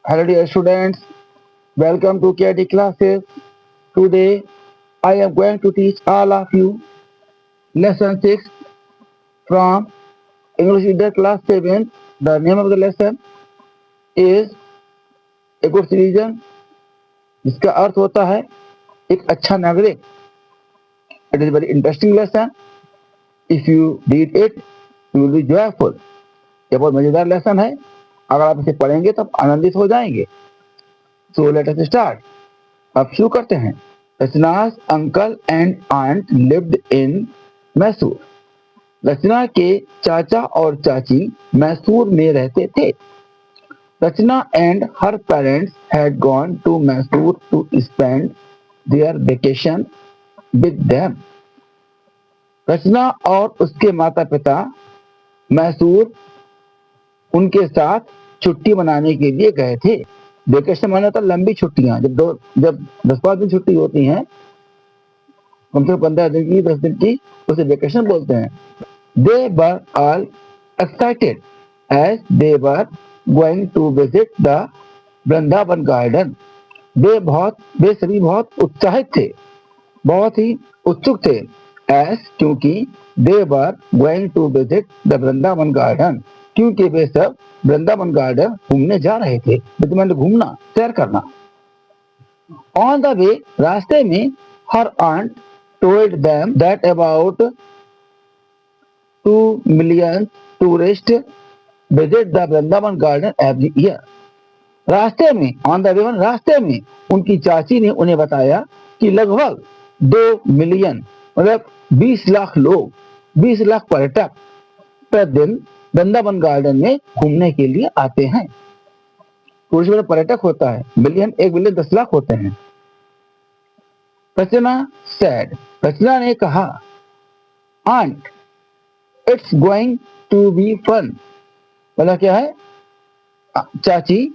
Hello dear students, welcome to KIT classes. Today I am going to teach all of you lesson 6 from English Reader class 7. The name of the lesson is A Good Citizen, जिसका अर्थ होता है एक अच्छा नागरिक. It is a very interesting lesson. If you read it, you will be joyful. यह बहुत मजेदार lesson है. अगर आप इसे पढ़ेंगे तो आप आनंदित हो जाएंगे. So let us start. अब शुरू करते हैं. रचना's uncle and aunt lived in Mysore. रचना के चाचा और चाची मैसूर में रहते थे. रचना and her parents had gone to Mysore to spend their vacation with them. रचना और उसके माता पिता मैसूर उनके साथ छुट्टी मनाने के लिए गए थे. वेकेशन माना था लंबी छुट्टियां. जब 10-5 दिन छुट्टी होती हैं, कम से कम 15 दिन की, 10 दिन की, उसे वेकेशन बोलते हैं. They were all excited as they were going to visit the Vrindavan garden. वे सभी बहुत उत्साहित थे, बहुत ही उत्सुक थे. एज क्योंकि they were going to visit the Vrindavan garden, क्योंकि वे सब वृंदावन गार्डन घूमने जा रहे थे. मतलब घूमना, सैर करना. ऑन द वे, रास्ते में, her aunt told them that about 2 million tourist visit the Vrindavan garden every year. रास्ते में, ऑन द वे रास्ते में, उनकी चाची ने उन्हें बताया कि लगभग 2 मिलियन मतलब 20 लाख लोग, 20 लाख पर्यटक प्रतिदिन वृंदावन गार्डन में घूमने के लिए आते हैं. टूरिस्ट मतलब पर्यटक होता है. मिलियन, 1 मिलियन 10 लाख होते हैं. रचना सेड, रचना ने कहा, aunt it's going to be fun. मतलब क्या है, चाची,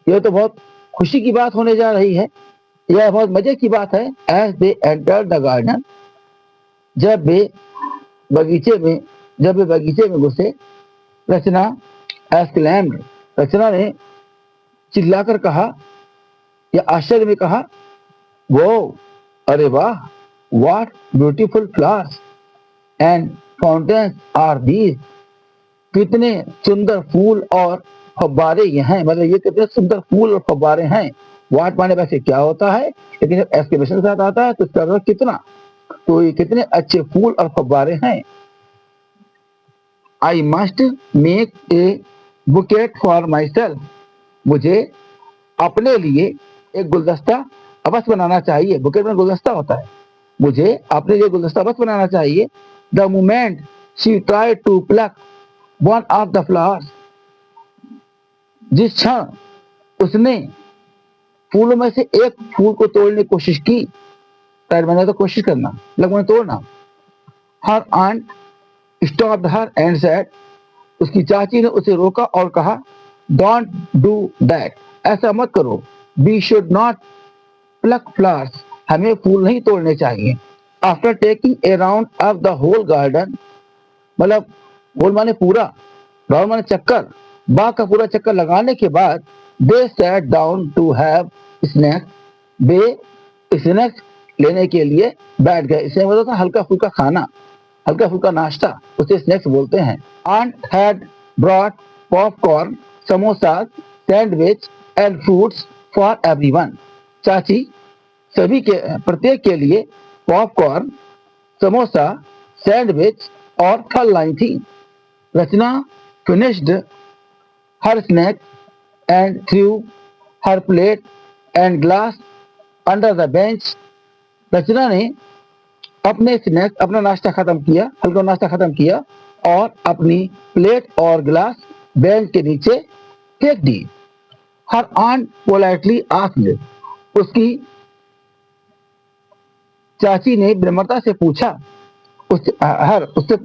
यह तो बहुत खुशी की बात होने जा रही है, यह बहुत मजे की बात है. As they enter the garden, जब वे बगीचे में घुसे. रचना एक्सक्लेम्ड, रचना ने चिल्लाकर कहा या आश्चर्य में कहा, वो, अरे वाह, what beautiful flowers and fountains are these. कितने सुंदर फूल और फव्वारे ये हैं. मतलब ये कितने सुंदर फूल और फव्वारे हैं. व्हाट माने वैसे क्या होता है, लेकिन जब एक्सक्लेमेशन के साथ आता है तो इसका मतलब कितना. तो ये कितने अच्छे फूल और फव्वारे हैं. I must make a bouquet for myself. मुझे अपने लिए एक गुलदस्ता अवश्य बनाना चाहिए. बुकेट में गुलदस्ता होता है. मुझे अपने लिए गुलदस्ता अवश्य बनाना चाहिए. The moment she tried to pluck one of the flowers, जिस क्षण उसने फूलों में से एक फूल को तोड़ने की कोशिश की. ट्राइड मैंने तो कोशिश करना, लगभग तोड़ना. Her aunt stopped her and said, उसकी चाची ने उसे रोका और कहा, don't do that, ऐसा मत करो. We should not pluck flowers, हमें फूल नहीं तोड़ने चाहिए. After taking a round of the whole garden, मतलब होल माने पूरा, राउंड माने चक्कर, बाग का पूरा चक्कर लगाने के बाद, they sat down to have snack, way snacks लेने के लिए बैठ गए. इसमें मतलब था हल्का फुल्का खाना, हल्का फुल्का नाश्ता, उसे स्नैक्स बोलते हैं. Aunt had brought popcorn, samosa, sandwich and fruits for everyone. चाची सभी के प्रत्येक के लिए पॉपकॉर्न, समोसा, सैंडविच और फल लाई थी. Rachna finished her snack and threw her plate and glass under the bench. Rachna ने अपना नाश्ता खत्म किया, हल्का नाश्ता खत्म किया और अपनी प्लेट और गिलास बेंच के नीचे फेंक दी. हर आंट पोलाइटली आस्क्ड, उसकी चाची ने विनम्रता से पूछा, उससे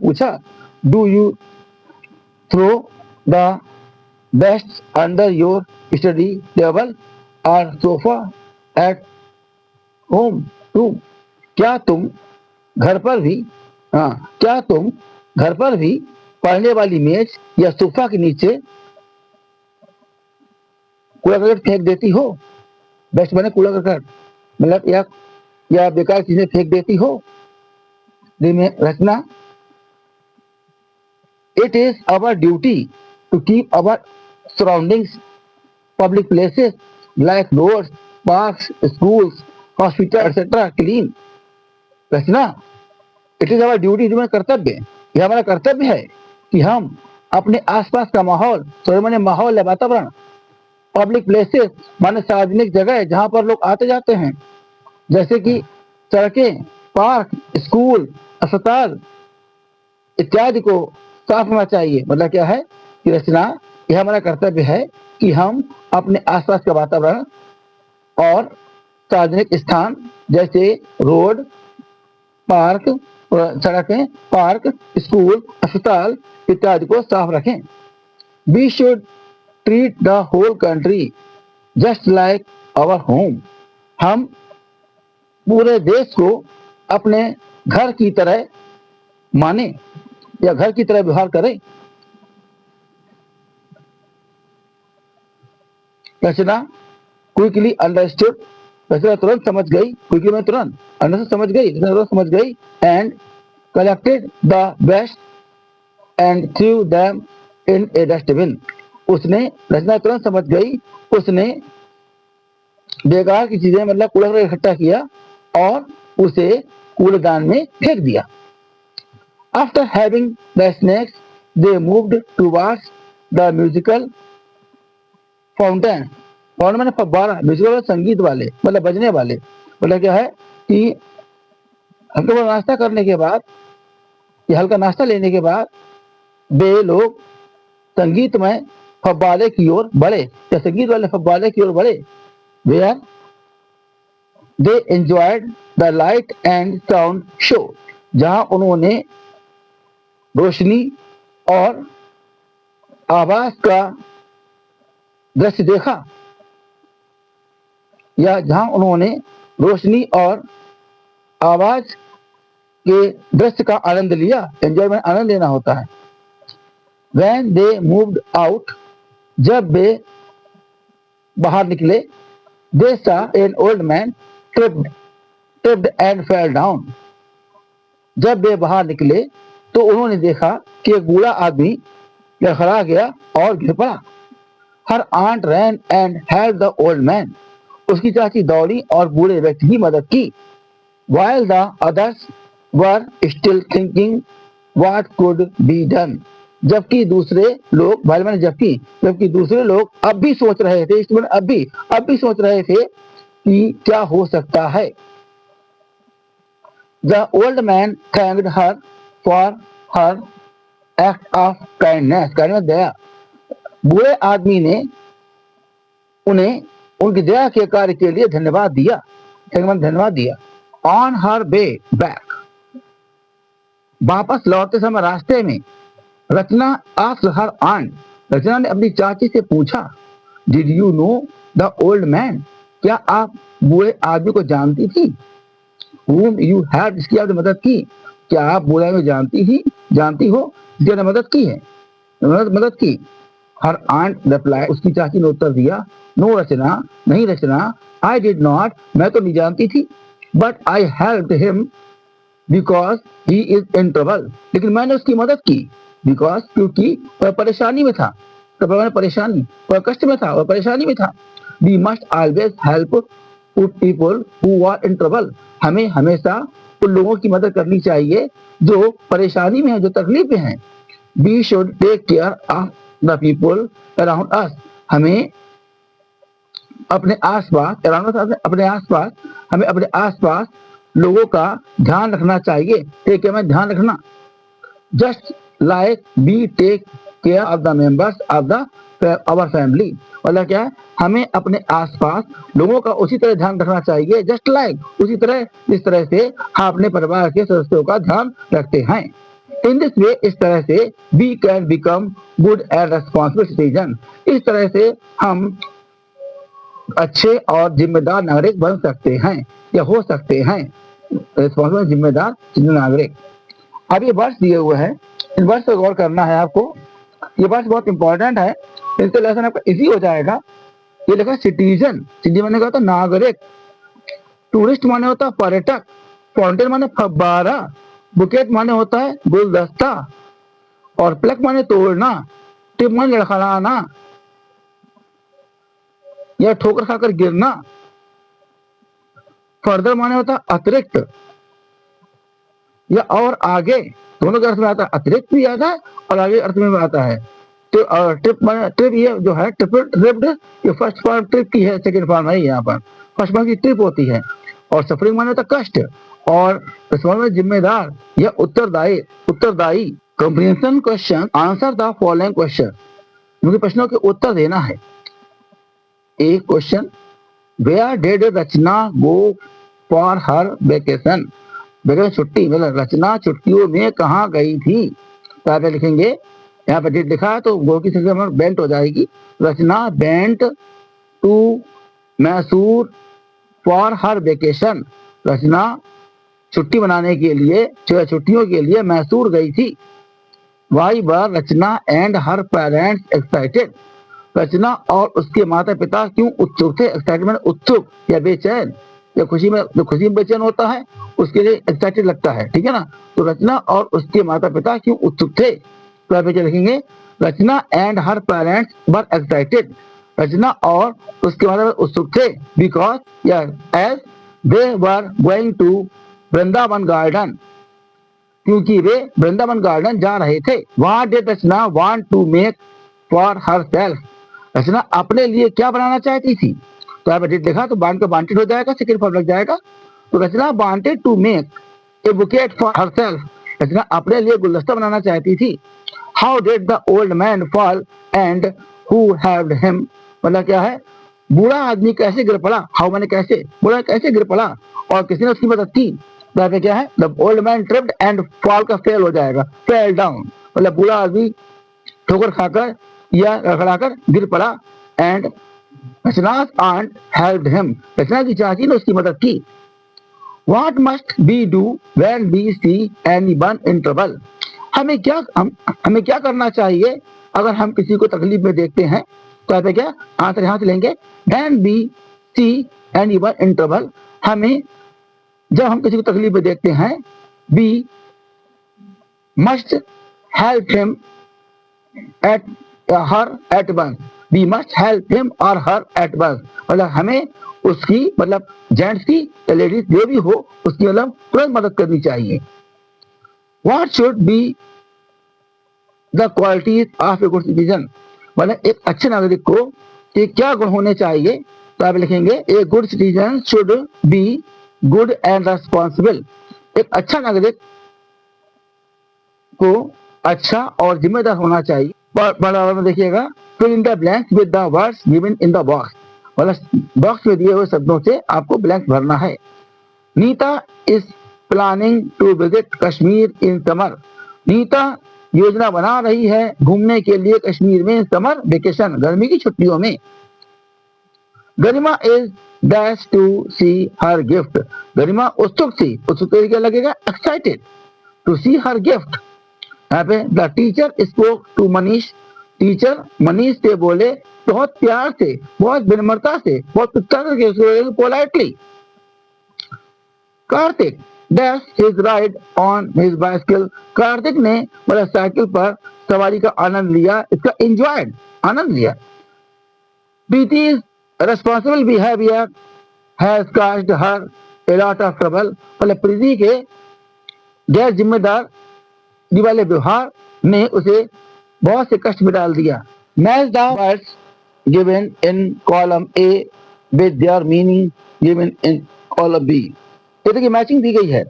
पूछा, do you throw the waste under your study table और सोफा एट होम टू. क्या तुम घर पर भी पढ़ने वाली मेज या सोफा के नीचे कूड़ा करकट फेंक देती हो? वेस्ट माने कूड़ा करकट, मतलब या बेकार चीजें फेंक देती हो? Rachna, it is our duty to keep our surroundings, public places like roads, parks, schools, hospitals, etc. clean. Rachna, it is our duty, हमारा कर्तव्य, यह हमारा कर्तव्य है कि हम अपने आसपास का माहौल, सॉरी माने माहौल या वातावरण, पब्लिक प्लेसेस माने सार्वजनिक जगह जहां पर लोग आते जाते हैं, जैसे कि सड़कें, पार्क, स्कूल, अस्पताल इत्यादि को साफ होना चाहिए। मतलब क्या है कि रचना, यह हमारा कर्तव्य है कि हम अपने आसपास का वातावरण और सार्वजनिक स्थान जैसे रोड, पार्क, सड़कें, पार्क, स्कूल, अस्पताल इत्यादि को साफ रखें। We should treat the whole country just like our home. हम पूरे देश को अपने घर की तरह माने या घर की तरह व्यवहार करें। रचना, क्विकली अंडरस्टूड, रचना तुरंत समझ गई, क्विकली में तुरंत, अंडरस्टूड समझ गई, रचना तुरंत समझ गई, and collected the waste and threw them in a dustbin. उसने, रचना तुरंत समझ गई, उसने बेकार की चीजें मतलब कूड़ा करकट इकट्ठा किया और उसे कूड़ेदान में फेंक दिया। After having the snacks they moved towards the musical fountain. Fountain मैंने फव्वारा, म्यूजिकल संगीत वाले मतलब बजने वाले। मतलब क्या है कि हल्का नाश्ता करने के बाद या हल्का नाश्ता लेने के बाद वे लोग संगीतमय फव्वारे की ओर बढ़े या संगीत वाले फव्वारे की ओर बढ़े। Where they enjoyed the light and sound show, जहां उन्होंने रोशनी और आवाज का दृश्य देखा या जहां उन्होंने रोशनी और आवाज के दृश्य का आनंद लिया। एंजॉयमेंट आनंद लेना होता है। When they moved out, जब वे बाहर निकले, they saw an old man tripped and fell down। जब वे बाहर निकले तो उन्होंने देखा कि एक बूढ़ा आदमी लड़खड़ा गया और गिर पड़ा। Her aunt ran and helped the old man। उसकी चाची दौड़ी और बूढ़े व्यक्ति की मदद की। While the others were still thinking what could be done। जबकि दूसरे लोग, while मैंने जबकि दूसरे लोग अब भी सोच रहे थे, इस अब भी सोच रहे थे कि क्या हो सकता है। The old man thanked her for her act of kindness। kindness दया। बूढ़े आदमी ने उन्हें उनकी दया के कार्य के लिए धन्यवाद दिया। On her way back, वापस लौटते समय रास्ते में, रचना asked her aunt, रचना ने अपनी चाची से पूछा, Did you know the old man? क्या आप बूढ़े आदमी को जानती थी? Whom you had, जिसकी आपने मदद की। क्या आप बूढ़े आदमी जानती हो जिसकी आपने मदद की। Her aunt replied, उसकी चाची ने उत्तर दिया, No रचना, नहीं रचना, I did not, मैं तो नहीं जानती थी, but I helped him because he is in trouble। लेकिन मैंने उसकी मदद की because, क्योंकि वह परेशानी में था। परेशानी, वह कष्ट में था, वह परेशानी में था। We must always help people who are in trouble। हमें हमेशा उन लोगों की मदद करनी चाहिए जो परेशानी में हैं, जो तकलीफ में हैं। We should take care of the people around us। हमें अपने आसपास लोगों का ध्यान रखना चाहिए। टेक केयर में ध्यान रखना। Just like we take care of the members of our family. मतलब क्या है, हमें अपने आसपास लोगों का उसी तरह ध्यान रखना चाहिए, जस्ट लाइक, उसी तरह जिस तरह से हम अपने परिवार के सदस्यों का ध्यान रखते हैं। इन दिस वे, इस तरह से we can become good and responsible citizen. इस तरह से हम अच्छे और जिम्मेदार नागरिक बन सकते हैं या हो सकते हैं। रिस्पॉन्सिबल, जिम्मेदार नागरिक। अब ये वर्ड्स दिए हुए हैं, इन वर्ड्स पर गौर करना है आपको। ये वर्ड्स बहुत इंपॉर्टेंट है, इनसे लेसन आपका इजी हो जाएगा। ये लिखा सिटीजन, सिटी माने क्या होता है नागरिक, टूरिस्ट माने होता है पर्यटक, फाउंटेन माने फव्वारा, बुकेट माने होता है गुलदस्ता, और प्लक माने तोड़ना, टिप माने लड़खड़ाना या ठोकर खाकर गिरना, फर्दर माने होता है अतिरिक्त या और आगे, दोनों के अर्थ में आता है, अतिरिक्त भी आता है और आगे अर्थ में भी आता है। तो ट्रिप माने ट्रिप, ये जो है ट्रिप्ड, ये फर्स्ट फॉर्म ट्रिप की है, सेकंड फॉर्म है यहाँ पर, फर्स्ट फॉर्म की ट्रिप होती है। और सफरिंग माने होता है कष्ट, और में जिम्मेदार या उत्तरदायी। Comprehension question, answer the following question, क्योंकि प्रश्नों के उत्तर देना है। एक question, where did Rachna go for her vacation, vacation छुट्टी, मतलब रचना छुट्टियों में कहाँ गई थी, तो आप लिखेंगे, यहाँ पे डेट लिखा है तो गो की संख्या में बेंट हो जाएगी, Rachna went to Mysore for her vacation, Rachna छुट्टी मनाने के लिए, छुट्टियों के लिए मैसूर गई थी। Why were Rachna and her parents excited, Rachna और उसके माता पिता क्यों उत्सुक थे, एक्साइटमेंट उत्सुक या बेचैन, या खुशी में बेचैन होता है उसके लिए एक्साइटेड लगता है, ठीक है ना। तो रचना और उसके माता पिता क्यों उत्सुक थे, तो आप क्या लिखेंगे, Rachna and her parents were excited, Rachna और उसके माता पिता उत्सुक थे, बिकॉज या as they were going to Vrindavan garden, क्योंकि वे वृंदावन गार्डन जा रहे थे। What did Rachna want to make for herself, Rachna अपने लिए क्या बनाना चाहती थी, तो आप डिड लिखा तो बांट का वांटेड हो जाएगा, सेकंड फॉर्म लग जाएगा। तो Rachna wanted to make a bouquet for herself, Rachna अपने लिए गुलदस्ता बनाना चाहती थी। How did the old man fall and who helped him, मतलब क्या है, बूढ़ा आदमी कैसे गिर पड़ा, हाउ माने कैसे, बूढ़ा कैसे गिर पड़ा और किसने उसकी मदद की, तो यहाँ पे क्या है, the old man tripped and fall का फेल हो जाएगा, फेल डाउन, मतलब बूढ़ा आदमी ठोकर खाकर या लड़खड़ाकर गिर पड़ा, एंड रचना's aunt helped him, रचना की चाची ने उसकी मदद की। What must we do when we see anyone in trouble, हमें क्या करना चाहिए अगर हम किसी को तकलीफ में देखते हैं, तो यहाँ पे क्या आंसर यहाँ से लेंगे, when we see anyone in trouble, हमें जब हम किसी को तकलीफ में देखते हैं, we must help him at her at once, we must help him or her at once, मतलब हमें उसकी, मतलब जेंट्स की या लेडीज जो भी हो उसकी मतलब तुरंत मदद करनी चाहिए। What should be the qualities of a good citizen, मतलब एक अच्छे नागरिक को कि क्या गुण होने चाहिए, तो आप लिखेंगे, a good citizen should be good and responsible, एक अच्छा नागरिक को अच्छा और जिम्मेदार होना चाहिए। बराबर में देखिएगा, fill in the blanks with the words given in the box, मतलब बॉक्स में दिए हुए शब्दों से आपको ब्लैंक्स भरना है। Neeta is planning to visit Kashmir in summer, Neeta योजना बना रही है घूमने के लिए कश्मीर में समर वेकेशन, गर्मी की छुट्टियों में। Garima is dash to see her gift, Garima उत्सुक थी, उत्सुक क्या लगेगा, excited to see her gift. यहाँ पे the teacher spoke to Manish, teacher Manish से बोले बहुत प्यार से, बहुत विनम्रता से, बहुत politely. Kartik dash his ride on his bicycle, Kartik ने मतलब साइकिल पर सवारी का आनंद लिया, इसका एंजॉयड, आनंद लिया। Preeti responsible behaviour has caused her a lot of trouble, मतलब प्रीति के गैर जिम्मेदार वाले व्यवहार ने उसे बहुत से कष्ट में डाल दिया। Match the words given in column A with their meaning given in column B, ये देखिए मैचिंग दी गई है,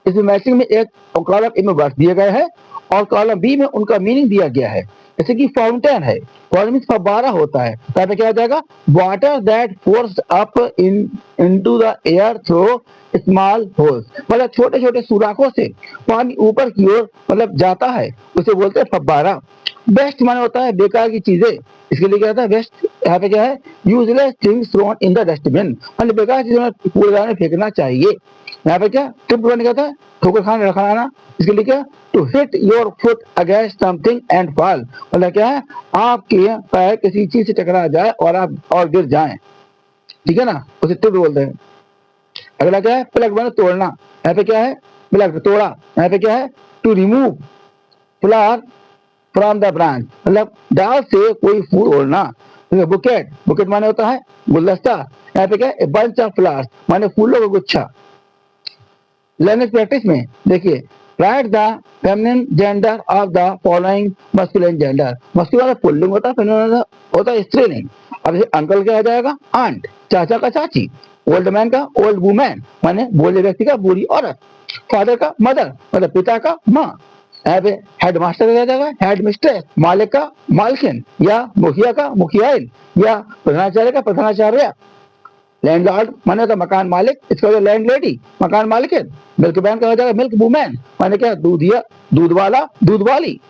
इसमें मैचिंग में एक कॉलम ए में वर्ड्स दिए गए हैं और कॉलम बी में उनका मीनिंग दिया गया है। जैसे कि फाउंटेन है, फाउंटेन फव्वारा होता है, तो यहाँ पे क्या हो जाएगा, water that forced up into the air through small holes, मतलब छोटे छोटे सुराखों से पानी ऊपर की ओर मतलब जाता है, उसे बोलते हैं फव्वारा। बेस्ट माने होता है बेकार की चीजें, इसके लिए क्या होता है वेस्ट, यहाँ पे क्या है, useless things thrown in the dustbin, मतलब बेकार चीजें कूड़ेदान में फेंकना चाहिए। यहाँ पे क्या ट्रिप करने का था, ठोकर खाना लड़खड़ाना, इसके लिए क्या to hit your foot against something and fall, मतलब क्या है आपके पैर किसी चीज से टकरा जाए और आप और गिर जाएं, ठीक है ना, उसे ट्रिप बोलते हैं। अगला क्या है प्लग, मतलब तोड़ना, यहाँ पे क्या है प्लग तोड़ा, यहाँ पे क्या है to remove flower from the branch, मतलब डाल से कोई फूल तोड़ना। बुकेट, बुकेट माने होता है गुलदस्ता, यहाँ पे क्या है बंच ऑफ फ्लावर्स माने फूलों का गुच्छा। लैंग्वेज प्रैक्टिस में देखिए right the feminine gender of the following masculine gender, masculine वाला पुल्लिंग होता है, फेमिनिन होता है स्त्रीलिंग। अब जैसे अंकल क्या आ जाएगा आंट, चाचा का चाची, ओल्ड मैन का ओल्ड वुमेन माने बूढ़े व्यक्ति का बूढ़ी औरत, फादर का मदर मतलब पिता का माँ, यहाँ पे हेडमास्टर क्या जाएगा हेड मिस्ट्रेस, मालिक का मालकिन या मुखिया का मुखियाइन या प्रधानाचार्य का प्रधानाचार्य। लैंडलॉर्ड माने होता मकान मालिक, इसका हो लैंड लेडी मकान मालिकिन। मिल्क मैन का हो जाएगा मिल्क वुमेन माने क्या दूधिया दूध वाला दूध वाली।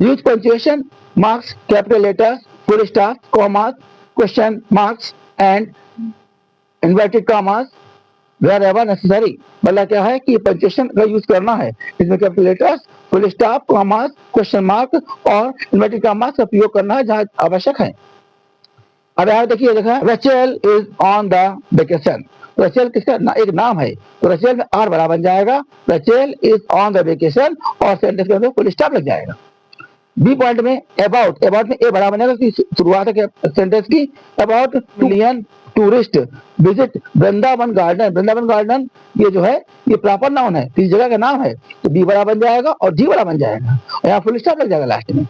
Use punctuation marks, capital letters, full stop, commas, question marks and inverted commas wherever necessary, मतलब क्या है कि पंक्चुएशन का यूज करना है, इसमें capital letters, full stop, commas, question mark और इन्वर्टेड कॉमास का प्रयोग करना है जहां आवश्यक है। अब यहाँ देखिए देखा Rachel is on the vacation, Rachel किसका एक नाम है, तो रचेल में आर बड़ा बन जाएगा, Rachel is on the vacation और सेंटेंस के अंदर फुल स्टॉप लग जाएगा। बी पॉइंट में अबाउट, अबाउट में ए बड़ा बनेगा, शुरुआत है सेंटेंस की, about million tourist visit Vrindavan garden, Vrindavan garden ये जो है ये प्रॉपर नाउन है, किसी जगह का नाम है, तो बी बड़ा बन जाएगा और जी बड़ा बन जाएगा और यहाँ फुल स्टॉप लग जाएगा लास्ट में।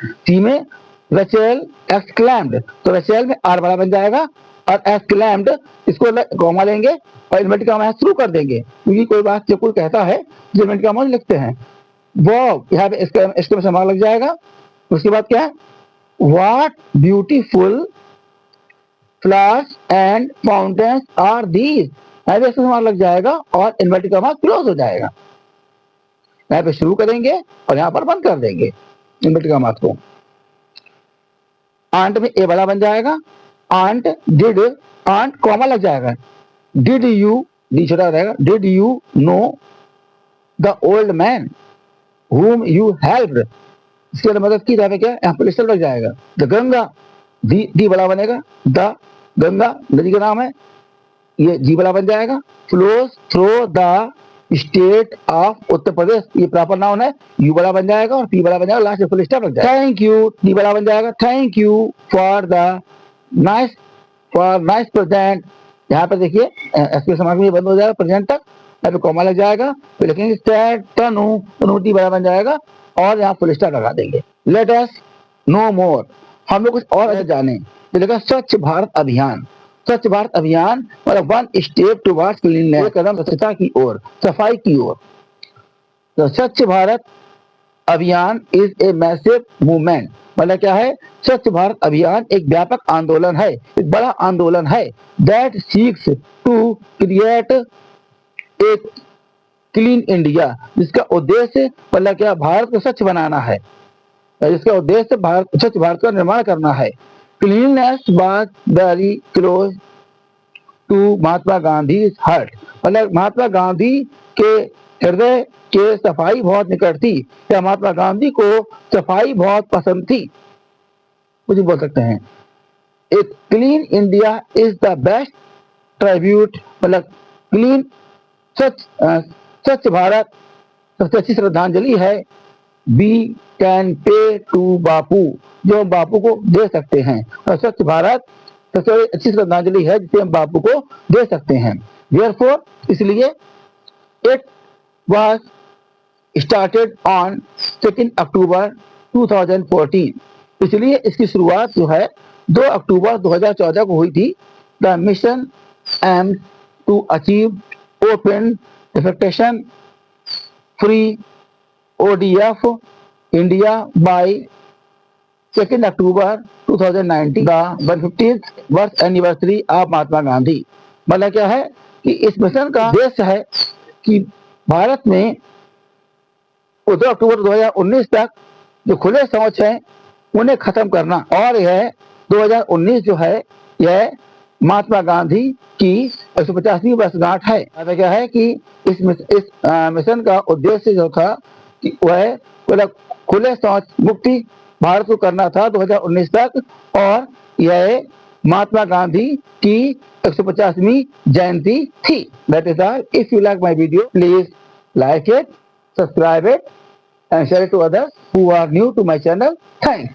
सी में रचेल एक्सक्लेम्ड, तो रचेल में आर बड़ा बन जाएगा और एक्सक्लेम्ड इसको कॉमा लेंगे और इन्वर्टेड कॉमा शुरू कर देंगे, क्योंकि कोई बात जब कोई कहता है जो इन्वर्टेड कॉमा लिखते हैं वो यहाँ पे इसके मार्क लग जाएगा। उसके बाद क्या है what beautiful flowers and fountains are these, यहाँ पे इसका मार्क लग जाएगा और इन्वर्टेड कॉमा क्लोज हो जाएगा। यहाँ पे शुरू करेंगे और यहाँ पर बंद कर देंगे इन्वर्टेड कॉमा को। आंट में ए बड़ा बन जाएगा, आंट डिड, आंट कॉमा लग जाएगा, डिड यू डी छोटा रहेगा, did you know the old man whom you helped, इसके लिए मदद की, यहाँ पे क्या यहाँ पर स्टॉप लग जाएगा। द गंगा दी बड़ा बनेगा, द गंगा नदी का नाम है, ये जी बड़ा बन जाएगा। Flows through the state of Uttar Pradesh, ये प्रॉपर नाउन है, यू बड़ा बन जाएगा और पी बड़ा बन जाएगा, लास्ट में फुल स्टॉप लग जाएगा। थैंक यू डी बड़ा बन जाएगा, thank you for the nice present, यहाँ पर देखिए इसके समाज में बंद हो जाएगा प्रेजेंट तक, यहाँ पे कॉमा लग जाएगा, फिर लिखेंगे तनु टी बड़ा बन जाएगा और यहाँ फुल स्टॉप लगा देंगे। लेट अस नो मोर, हम लोग कुछ और जाने, तो लिखा स्वच्छ भारत अभियान, स्वच्छ भारत अभियान मतलब वन स्टेप टुवर्ड्स क्लीननेस, एक कदम स्वच्छता की ओर, सफाई की ओर। तो स्वच्छ भारत अभियान इज ए मैसिव मूवमेंट, मतलब क्या है स्वच्छ भारत अभियान एक व्यापक आंदोलन है, एक बड़ा आंदोलन है, दैट सीक्स टू क्रिएट एक क्लीन इंडिया, जिसका उद्देश्य मतलब क्या भारत को स्वच्छ बनाना है, जिसका उद्देश्य भारत स्वच्छ भारत का निर्माण करना है। Cleanness was very close to Mahatma Gandhi heart, मतलब महात्मा गांधी के हृदय के सफाई बहुत निकट थी, या महात्मा गांधी को सफाई बहुत पसंद थी, कुछ बोल सकते हैं। एक clean India is the best tribute, मतलब क्लीन स्वच्छ भारत सबसे अच्छी श्रद्धांजलि है, वी कैन पे टू बापू, जो हम बापू को दे सकते हैं, और स्वच्छ भारत सबसे अच्छी श्रद्धांजलि है जिसे हम बापू को दे सकते हैं। Therefore, इसलिए इट वाज स्टार्टेड ऑन 2 अक्टूबर 2014, इसलिए इसकी शुरुआत जो है 2 अक्टूबर 2014 को हुई थी। The mission aim to achieve open defecation free ODF India by 2 October 2019, the 150th birth anniversary of Mahatma Gandhi. मतलब क्या है कि इस मिशन का उद्देश्य है कि भारत में 2 अक्टूबर 2019 तक जो खुले शौच हैं उन्हें खत्म करना, और यह 2019 जो है यह महात्मा गांधी की 150वीं वर्षगांठ है। तो क्या है कि इस मिशन का उद्देश्य जो था कि वह खुले शौच मुक्ति भारत को करना था 2019 तक, और यह महात्मा गांधी की 150वीं जयंती थी। That is all. If you like my video, please like it, subscribe it, and share it to others who are new to my channel. Thanks.